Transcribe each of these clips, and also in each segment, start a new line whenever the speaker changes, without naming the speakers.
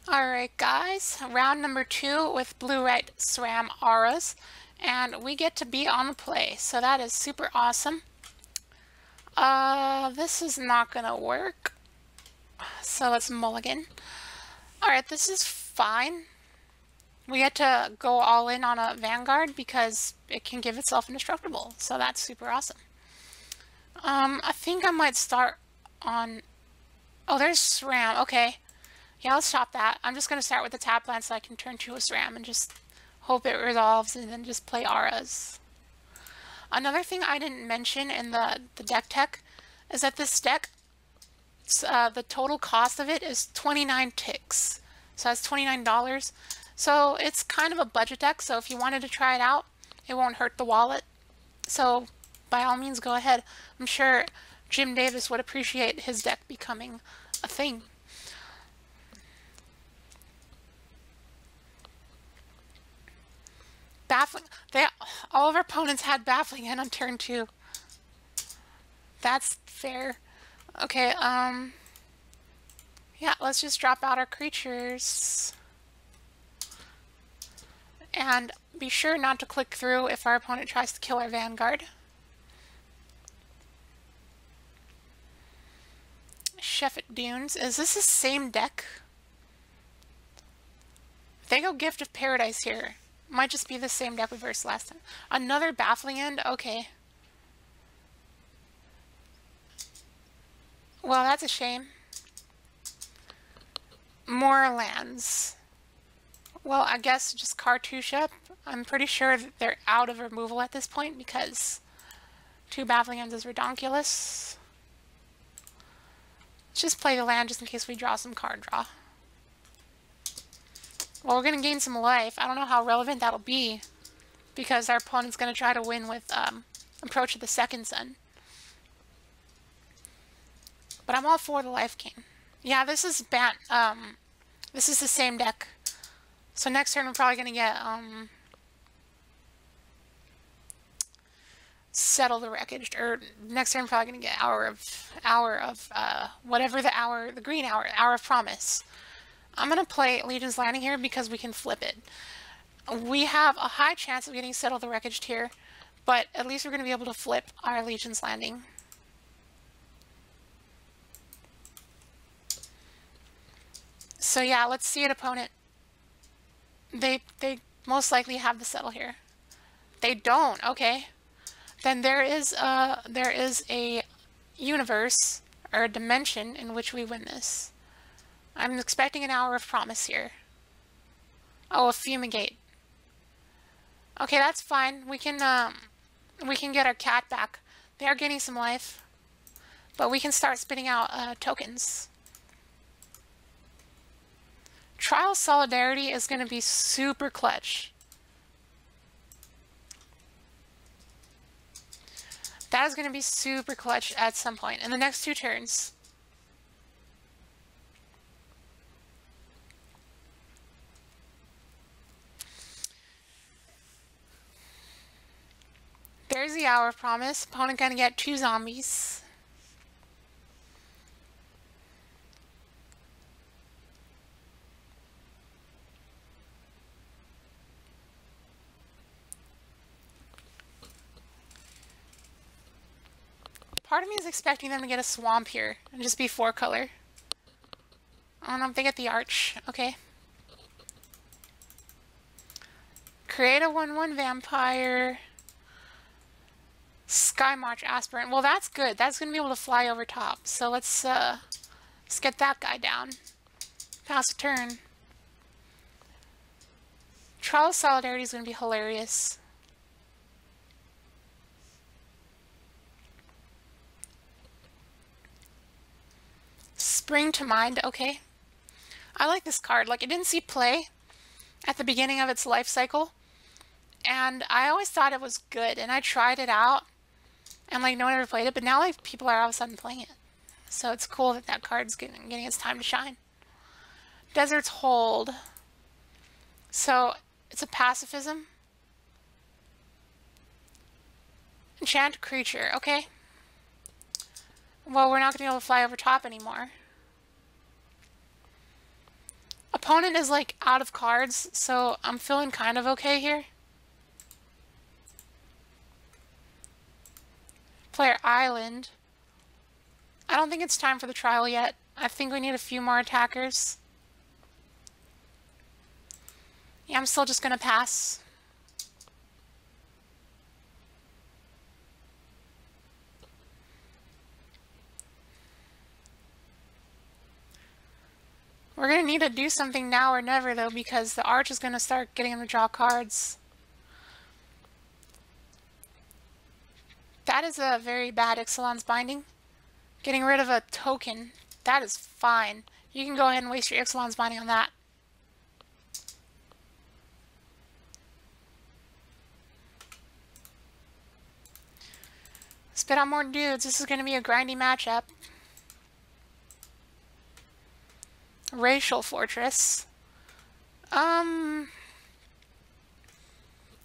Alright guys, round number 2 with blue-red SRAM auras, and we get to be on the play, so that is super awesome. This is not gonna work, so let's mulligan. Alright, this is fine. We get to go all in on a Vanguard because it can give itself indestructible, so that's super awesome. I think I might start on... Oh, there's SRAM, okay. Yeah, let's stop that. I'm just going to start with the tap land so I can turn to a SRAM and just hope it resolves and then just play auras. Another thing I didn't mention in the deck tech is that this deck, the total cost of it is 29 ticks. So that's $29. So it's kind of a budget deck, so if you wanted to try it out, it won't hurt the wallet. So by all means, go ahead. I'm sure Jim Davis would appreciate his deck becoming a thing. Baffling. All of our opponents had baffling in on turn 2. That's fair. Okay, yeah, let's just drop out our creatures. And be sure not to click through if our opponent tries to kill our Vanguard. Chef at Dunes. Is this the same deck? If they go Gift of Paradise here, might just be the same deck we versed last time. Another Baffling End? Okay. Well, that's a shame. More lands. Well, I guess just cartouche up. I'm pretty sure that they're out of removal at this point because 2 Baffling Ends is redonkulous. Let's just play the land just in case we draw some card draw. Well, we're going to gain some life. I don't know how relevant that'll be because our opponent's going to try to win with Approach of the Second Sun. But I'm all for the life gain. Yeah, this is this is the same deck. So next turn we're probably going to get Settle the Wreckage, or next turn we're probably going to get Hour of whatever the green Hour of Promise. I'm going to play Legion's Landing here because we can flip it. We have a high chance of getting Settle the Wreckage here, but at least we're going to be able to flip our Legion's Landing. So yeah, let's see it, opponent. They most likely have the Settle here. They don't, okay. Then there is a universe, or a dimension, in which we win this. I'm expecting an Hour of Promise here. Oh, a Fumigate. Okay, that's fine. We can get our cat back. They are getting some life. But we can start spitting out tokens. Trial Solidarity is going to be super clutch. That is going to be super clutch at some point in the next 2 turns. There's the Hour of Promise. Opponent gonna get 2 zombies. Part of me is expecting them to get a swamp here and just be 4 color. I don't know if they get the arch. Okay. Create a 1/1 vampire. Sky March Aspirant. Well, that's good. That's going to be able to fly over top. So let's get that guy down. Pass a turn. Trial of Solidarity is going to be hilarious. Spring to Mind. Okay. I like this card. Like, it didn't see play at the beginning of its life cycle. And I always thought it was good. And I tried it out. And like no one ever played it, but now like people are all of a sudden playing it. So it's cool that that card's getting its time to shine. Desert's Hold. So it's a pacifism. Enchant creature, okay. Well, we're not going to be able to fly over top anymore. Opponent is like out of cards, so I'm feeling kind of okay here. Player Island. I don't think it's time for the trial yet. I think we need a few more attackers. Yeah, I'm still just gonna pass. We're gonna need to do something now or never though, because the arch is gonna start getting him to draw cards. That is a very bad Ixalan's Binding. Getting rid of a token. That is fine. You can go ahead and waste your Ixalan's Binding on that. Spit out more dudes. This is going to be a grindy matchup. Racial Fortress.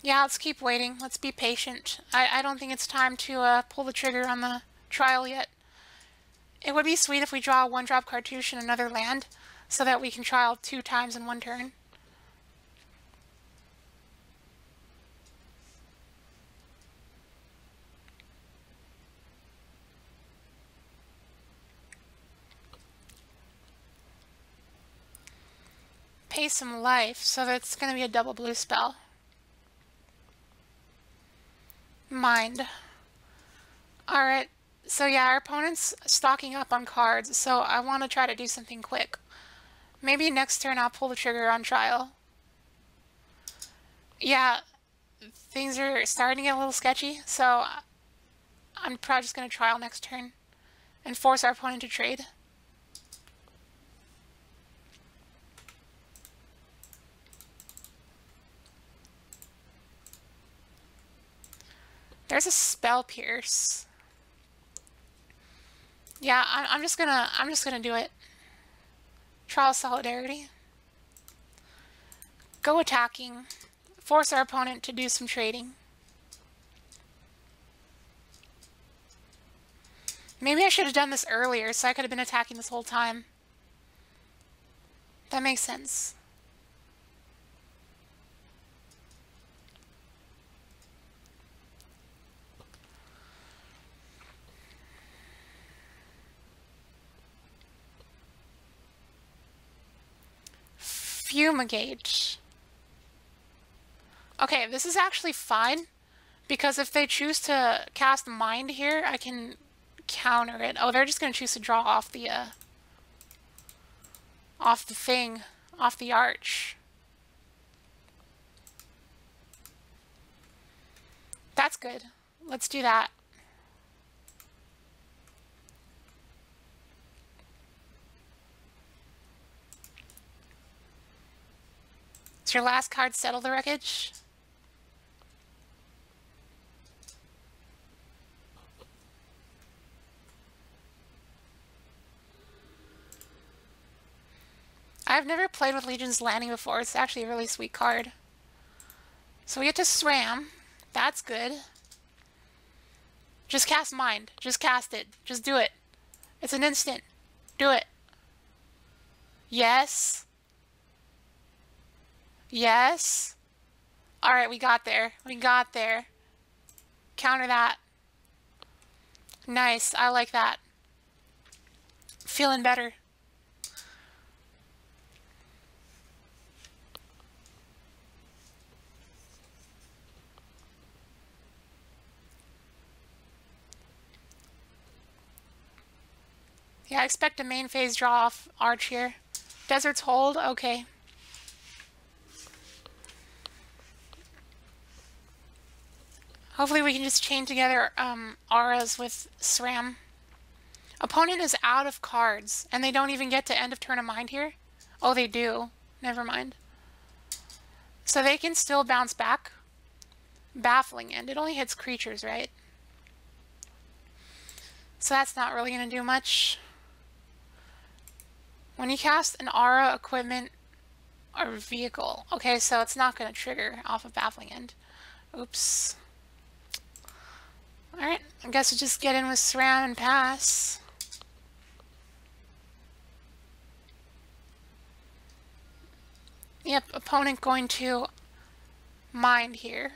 Yeah, let's keep waiting. Let's be patient. I don't think it's time to pull the trigger on the trial yet. It would be sweet if we draw a 1-drop cartouche in another land, so that we can trial 2 times in 1 turn. Pay some life, so that's going to be a double blue spell. Mind. Alright, so yeah, our opponent's stocking up on cards, so I want to try to do something quick. Maybe next turn I'll pull the trigger on trial. Yeah, things are starting to get a little sketchy, so I'm probably just going to trial next turn and force our opponent to trade. There's a Spell Pierce. Yeah, I'm just gonna do it. Trial Solidarity. Go attacking. Force our opponent to do some trading. Maybe I should have done this earlier, so I could have been attacking this whole time. That makes sense. Fumigate. Okay, this is actually fine, because if they choose to cast Mind here, I can counter it. Oh, they're just going to choose to draw off the thing, off the arch. That's good. Let's do that. Does your last card settle the wreckage? I've never played with Legion's Landing before. It's actually a really sweet card. So we get to Swam. That's good. Just cast Mind. Just cast it. Just do it. It's an instant. Do it. Yes. Yes. Alright, we got there. We got there. Counter that. Nice. I like that. Feeling better. Yeah, I expect a main phase draw off Arch here. Desert's Hold, okay. Hopefully we can just chain together auras with SRAM. Opponent is out of cards, and they don't even get to end of turn of mind here. Oh, they do. Never mind. So they can still bounce back. Baffling End. It only hits creatures, right? So that's not really going to do much. When you cast an aura, equipment, or vehicle. Okay, so it's not going to trigger off of Baffling End. Oops. Alright, I guess we'll just get in with SRAM and pass. Yep, opponent going to mind here.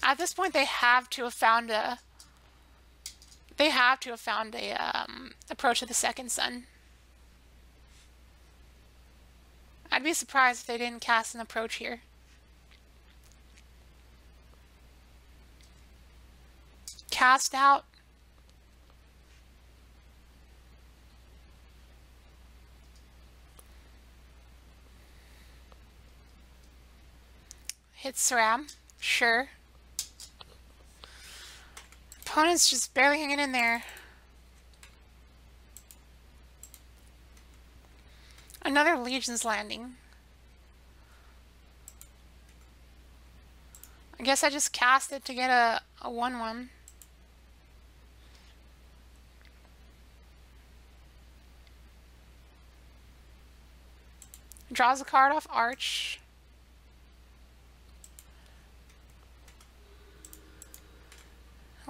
At this point, they have to have found a. They have to have found a approach to the second sun. I'd be surprised if they didn't cast an approach here. Cast out. Hit SRAM. Sure. Opponent's just barely hanging in there. Another Legion's landing. I guess I just cast it to get a 1/1. Draws a card off Arch.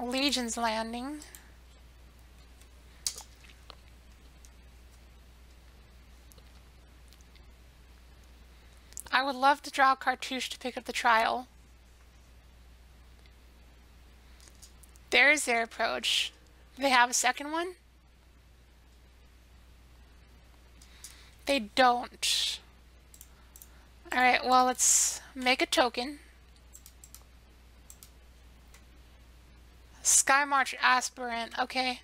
Legion's landing. I would love to draw a cartouche to pick up the trial. There's their approach. Do they have a second one? They don't. Alright, well, let's make a token. Sky March Aspirant. Okay.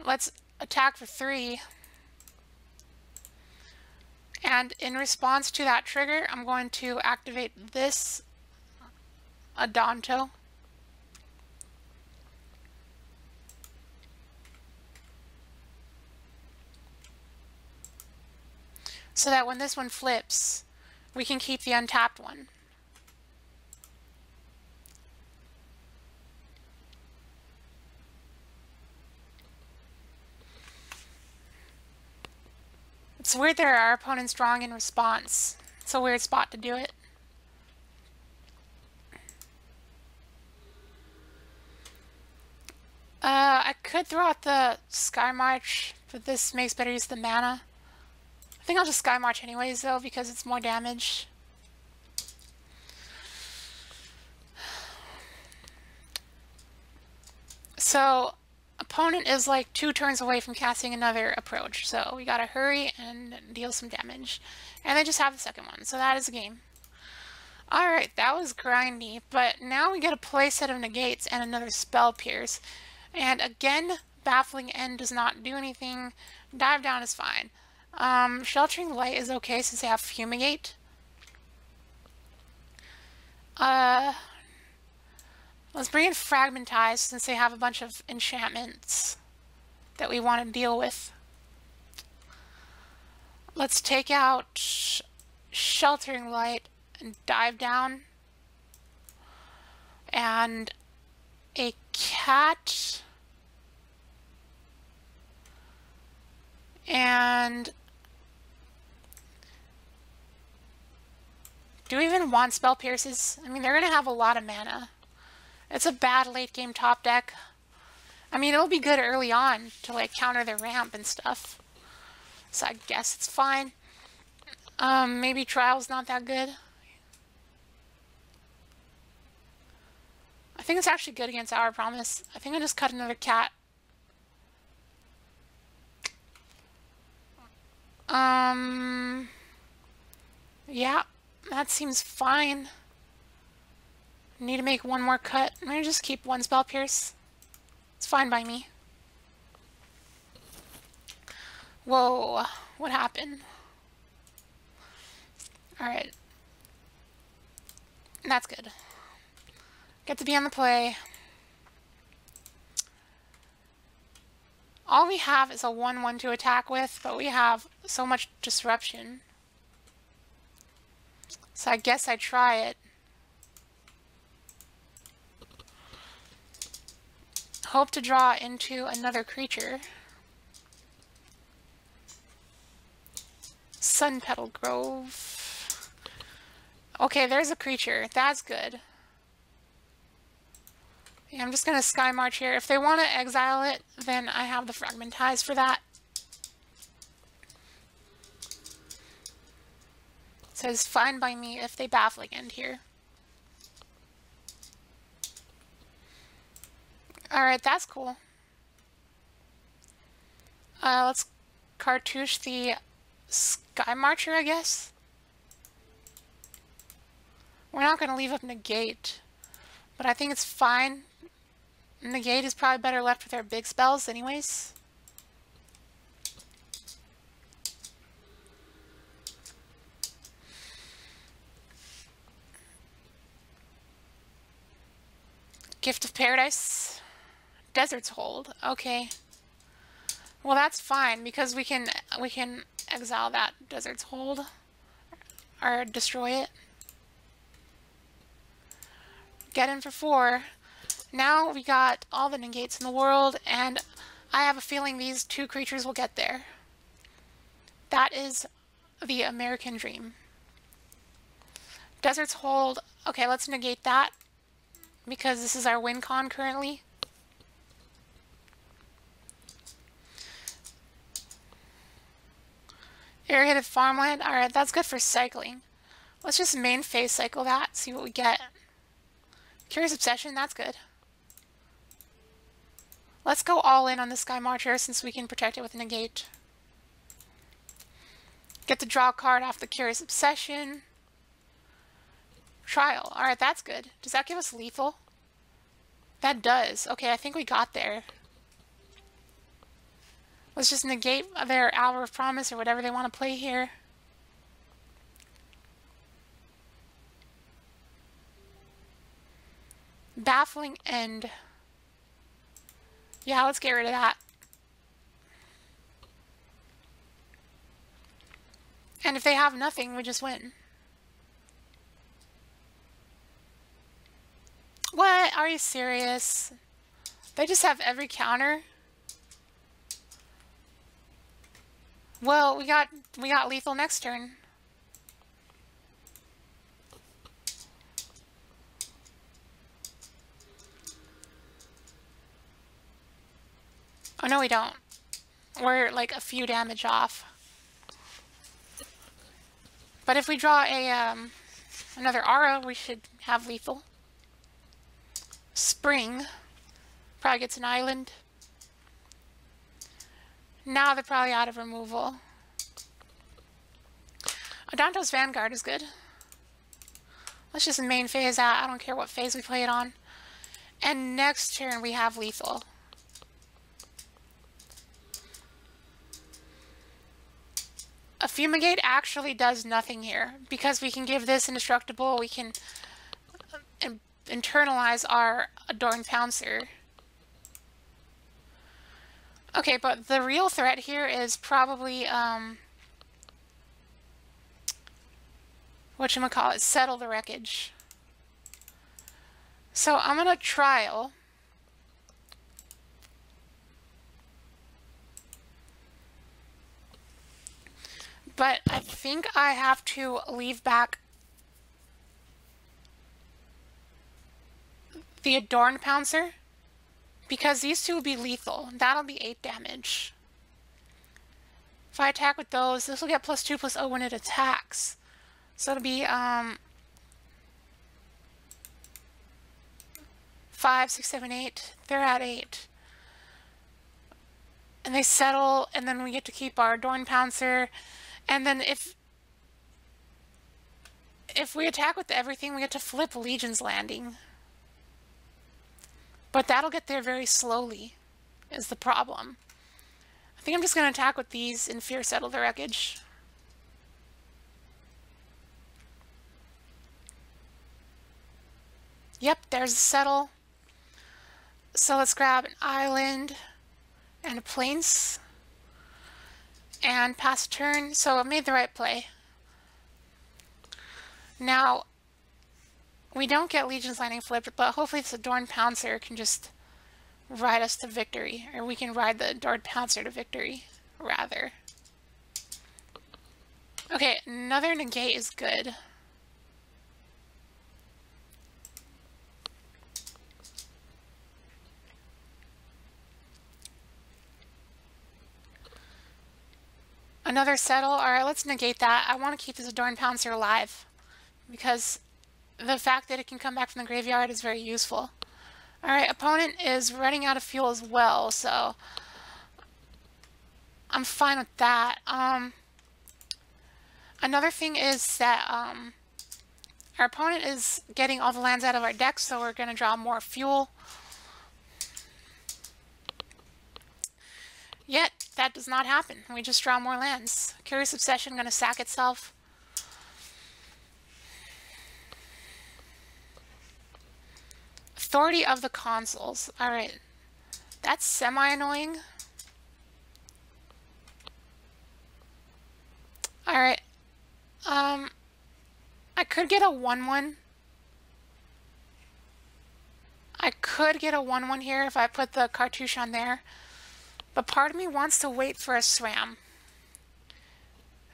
Let's attack for 3. And in response to that trigger, I'm going to activate this Adonto. So that when this one flips, we can keep the untapped one. It's weird that our opponent's drawing in response. It's a weird spot to do it. I could throw out the Sky March, but this makes better use of the mana. I think I'll just Sky March anyways, though, because it's more damage. So, opponent is like 2 turns away from casting another approach, so we gotta hurry and deal some damage. And they just have the second one, so that is a game. Alright, that was grindy, but now we get a play set of negates and another Spell Pierce. And again, Baffling End does not do anything. Dive Down is fine. Sheltering Light is okay since they have Fumigate. Let's bring in Fragmentize since they have a bunch of enchantments that we want to deal with. Let's take out Sheltering Light and Dive Down. And a cat. And do we even want Spell Pierces? I mean, they're going to have a lot of mana. It's a bad late game top deck. I mean, it'll be good early on to like counter their ramp and stuff. So I guess it's fine. Maybe Trial's not that good. I think it's actually good against Our Promise. I think I just cut another cat. Yeah, that seems fine. Need to make one more cut. I'm gonna just keep one Spell Pierce. It's fine by me. Whoa, what happened? Alright. That's good. Get to be on the play. All we have is a 1/1 to attack with, but we have so much disruption. So I guess I try it. Hope to draw into another creature. Sun Petal Grove. Okay, there's a creature. That's good. Yeah, I'm just going to Sky March here. If they want to exile it, then I have the Fragmentize for that. says fine by me if they baffling end here. Alright, that's cool. Let's cartouche the Sky Marcher, I guess. We're not going to leave up Negate, but I think it's fine. Negate is probably better left with our big spells anyways. Gift of Paradise. Desert's Hold. Okay. Well, that's fine because we can exile that Desert's Hold or destroy it. Get in for 4. Now we got all the negates in the world, and I have a feeling these 2 creatures will get there. That is the American dream. Desert's Hold. Okay, let's negate that because this is our win con currently. Irrigated farmland. Alright, that's good for cycling. Let's just main phase cycle that, see what we get. Curious Obsession, that's good. Let's go all in on the Sky Marcher since we can protect it with Negate. Get to draw a card off the Curious Obsession. Trial. Alright, that's good. Does that give us lethal? That does. Okay, I think we got there. Let's just negate their Hour of Promise or whatever they want to play here. Baffling End. Yeah, let's get rid of that. And if they have nothing, we just win. What? Are you serious? They just have every counter? Well, we got lethal next turn. Oh no, we don't. We're like a few damage off. But if we draw a another aura, we should have lethal. Spring probably gets an island. Now they're probably out of removal. Adanto's Vanguard is good. Let's just main phase that. I don't care what phase we play it on. And next turn we have lethal. A Fumigate actually does nothing here because we can give this Indestructible. We can internalize our Adorned Pouncer. Okay, but the real threat here is probably, whatchamacallit, Settle the Wreckage. So I'm gonna trial. But I think I have to leave back the Adorned Pouncer. Because these 2 will be lethal. That'll be 8 damage. If I attack with those, this will get +2/+0 when it attacks. So it'll be 5, 6, 7, 8. They're at 8. And they settle, and then we get to keep our Adorned Pouncer. And then if we attack with everything, we get to flip Legion's Landing. But that'll get there very slowly, is the problem. I think I'm just going to attack with these and fear Settle the Wreckage. Yep, there's a Settle. So let's grab an island and a plains. And pass turn, so I made the right play. Now, we don't get Legion's Landing flipped, but hopefully this Adorned Pouncer can just ride us to victory. Or we can ride the Adorned Pouncer to victory, rather. Okay, another negate is good. Another settle. Alright, let's negate that. I want to keep this Adorned Pouncer alive, because the fact that it can come back from the graveyard is very useful. Alright, opponent is running out of fuel as well, so I'm fine with that. Another thing is that our opponent is getting all the lands out of our deck, so we're going to draw more fuel. Yet, that does not happen. We just draw more lands. Curious Obsession going to sack itself. Authority of the Consuls. Alright. That's semi-annoying. Alright. I could get a 1/1. I could get a 1/1 here if I put the cartouche on there. But part of me wants to wait for a SRAM.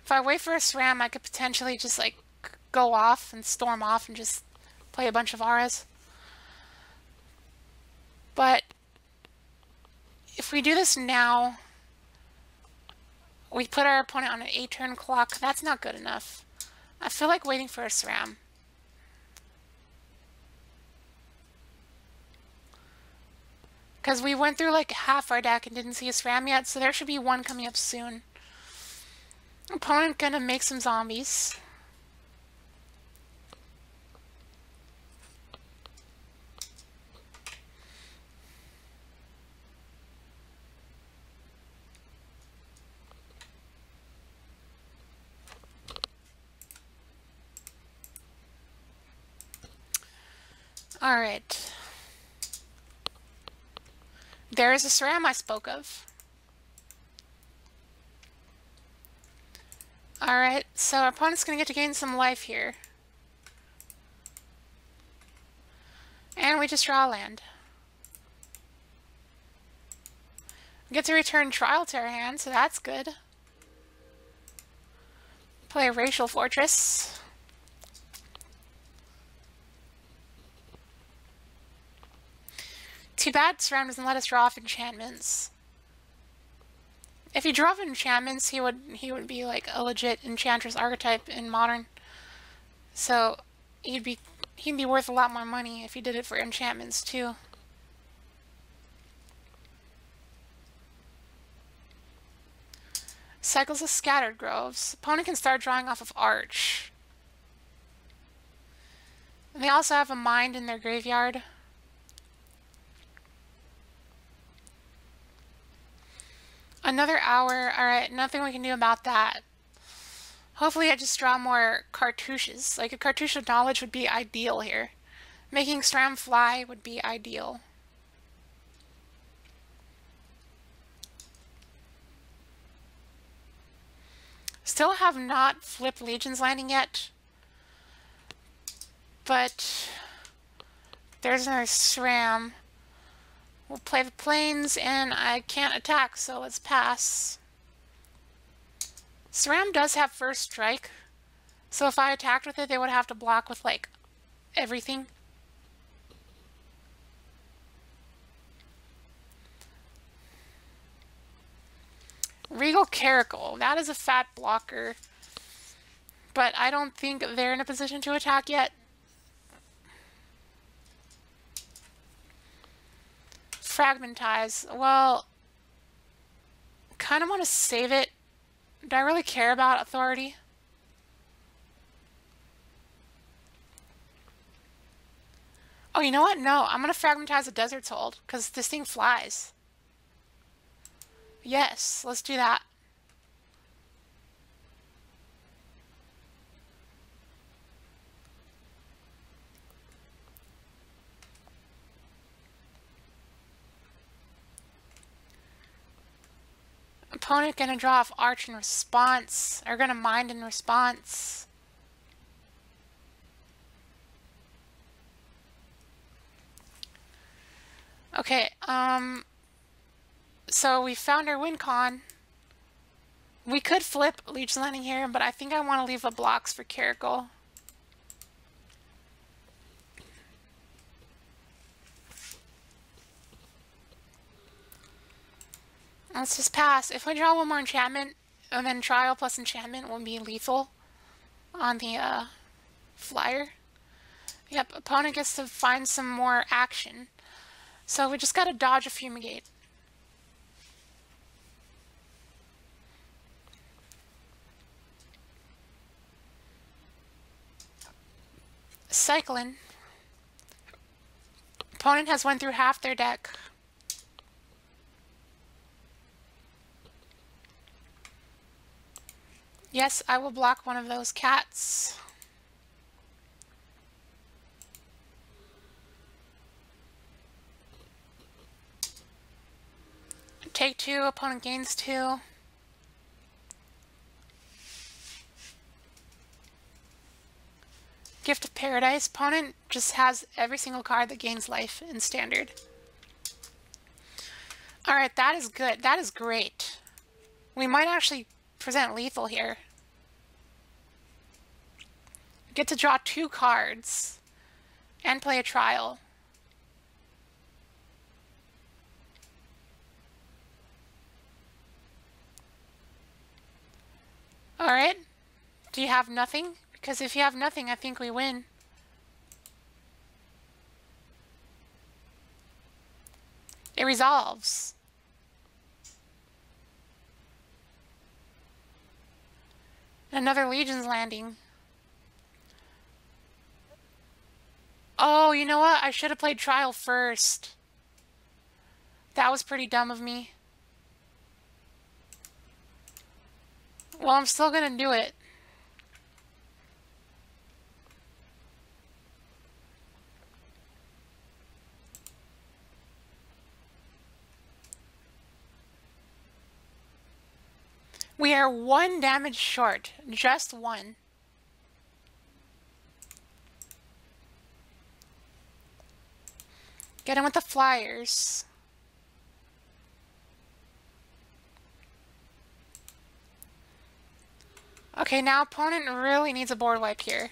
If I wait for a SRAM, I could potentially just like go off and storm off and just play a bunch of auras. But if we do this now, we put our opponent on an 8-turn clock. That's not good enough. I feel like waiting for a SRAM. Because we went through like half our deck and didn't see a SRAM yet, so there should be one coming up soon. Opponent gonna make some zombies. Alright. There is a SRAM I spoke of. Alright, so our opponent's going to get to gain some life here. And we just draw a land. We get to return Trial to our hand, so that's good. Play a Racial Fortress. Too bad SRAM doesn't let us draw off enchantments. If he drew off enchantments, he would be like a legit Enchantress archetype in Modern. So he'd be worth a lot more money if he did it for enchantments too. Cycles of Scattered Groves. Opponent can start drawing off of Arch. And they also have a Mind in their graveyard. Another hour. Alright, nothing we can do about that. Hopefully I just draw more cartouches. Like a cartouche of knowledge would be ideal here. Making SRAM fly would be ideal. Still have not flipped Legion's Landing yet. But there's another SRAM. We'll play the planes, and I can't attack, so let's pass. SRAM does have first strike, so if I attacked with it, they would have to block with, like, everything. Regal Caracal, that is a fat blocker, but I don't think they're in a position to attack yet. Fragmentize. Well, kind of want to save it. Do I really care about authority? Oh, you know what? No, I'm going to fragmentize the Desert's Hold, because this thing flies. Yes, let's do that. Opponent gonna draw off Arch in response, or gonna Mind in response. Okay, so we found our win con. We could flip Legion's Landing here, but I think I want to leave the blocks for Caracal. Let's just pass. If we draw one more enchantment, And then trial plus enchantment will be lethal on the flyer. Yep, opponent gets to find some more action. So we just gotta dodge a fumigate. Ixalan. Opponent has went through half their deck. Yes, I will block one of those cats. Take 2, opponent gains 2. Gift of Paradise. Opponent just has every single card that gains life in standard. Alright, that is good. That is great. We might actually present lethal here. Get to draw 2 cards and play a trial. Alright. Do you have nothing? Because if you have nothing, I think we win. It resolves. Another Legion's landing. Oh, you know what? I should have played Trial first. That was pretty dumb of me. Well, I'm still gonna do it. We are 1 damage short. Just 1. Get in with the flyers. Okay, now opponent really needs a board wipe here.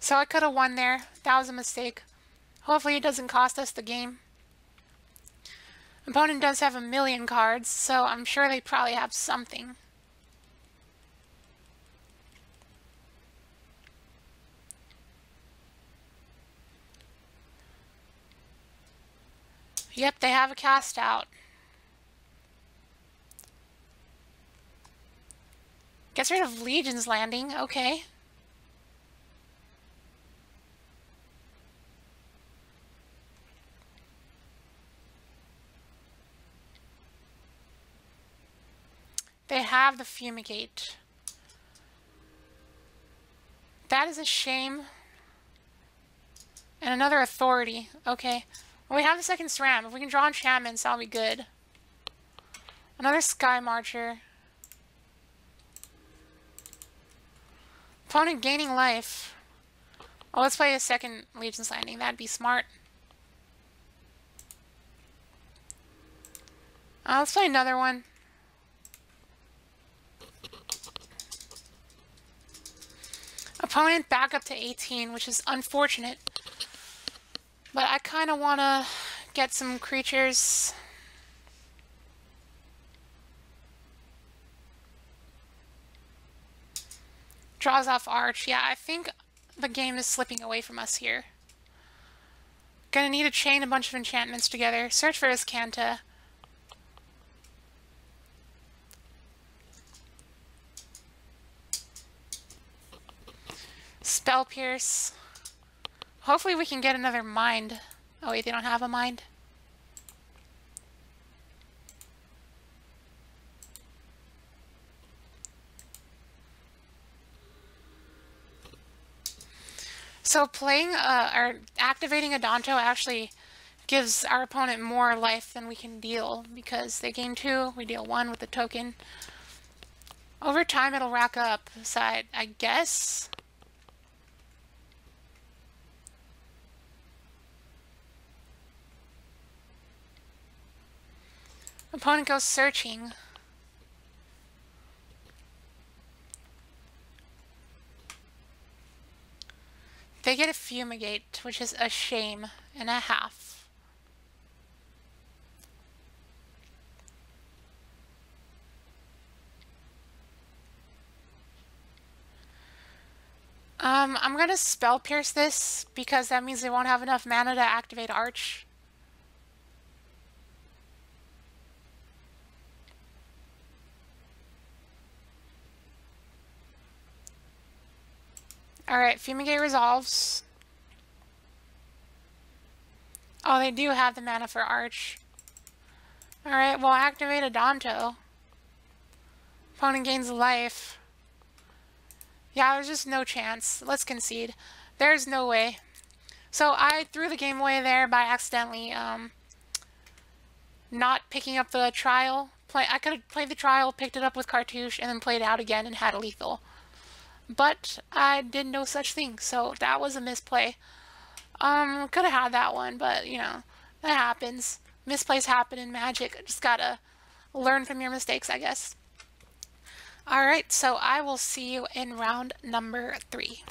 So I could have won there. That was a mistake. Hopefully it doesn't cost us the game. Opponent does have 1,000,000 cards, so I'm sure they probably have something. Yep, they have a cast out. Gets rid of Legion's landing. Okay. They have the Fumigate. That is a shame. And another Authority. Okay. Well, we have the second SRAM. If we can draw enchantments, that'll be good. Another Sky Marcher. Opponent gaining life. Oh, let's play a second Legion's Landing. That'd be smart. Let's play another one. Opponent back up to 18, which is unfortunate. But I kind of want to get some creatures. Draws off Arch. Yeah, I think the game is slipping away from us here. Gonna need to chain a bunch of enchantments together. Search for Iskanta. Spell Pierce. Hopefully we can get another Mind. Oh wait, they don't have a Mind. So playing or activating Adanto actually gives our opponent more life than we can deal, because they gain 2, we deal 1 with the token. Over time it'll rack up, so I guess. Opponent goes searching. They get a Fumigate, which is a shame and a half. I'm gonna spell pierce this because that means they won't have enough mana to activate Arch. Alright, Fumigate resolves. Oh, they do have the mana for Arch. Alright, we'll activate a Danto. Opponent gains life. Yeah, there's just no chance. Let's concede. There's no way. So I threw the game away there by accidentally not picking up the trial. I could have played the trial, picked it up with Cartouche, and then played it out again and had a lethal. But I did no such thing, so that was a misplay. Could have had that one, but, you know, that happens. Misplays happen in Magic. Just gotta learn from your mistakes, I guess. Alright, so I will see you in round number 3.